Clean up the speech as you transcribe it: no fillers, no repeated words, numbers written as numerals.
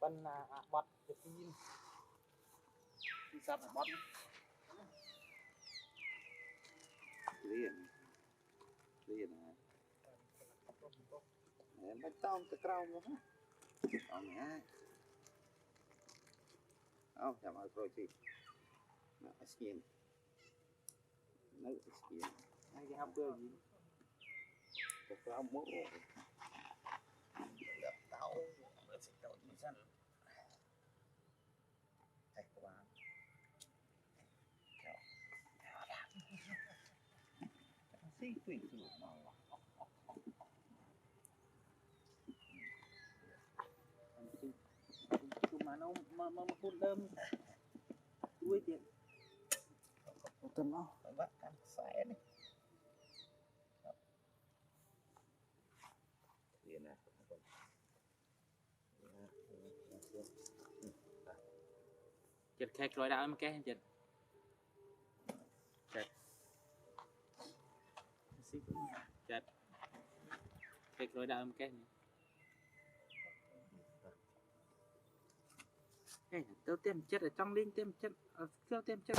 bên bật cái pin đi sắp bật liền này bắt tao cái trâu nữa tao nhá chả mà rồi thì nó skiing nó skiing hay cái hầm cơ gì cái trâu mũ tao sẽ tao đi săn thạch của bạn xí quỷ rồi mà nó mà phun đơm đuôi tiền tầm nó bắt cắn xẻ này tiền này chật khét rồi đã em cái chật chật khét rồi đã em cái này tôi tiêm chất ở trong linh tiêm chất kêu tiêm chất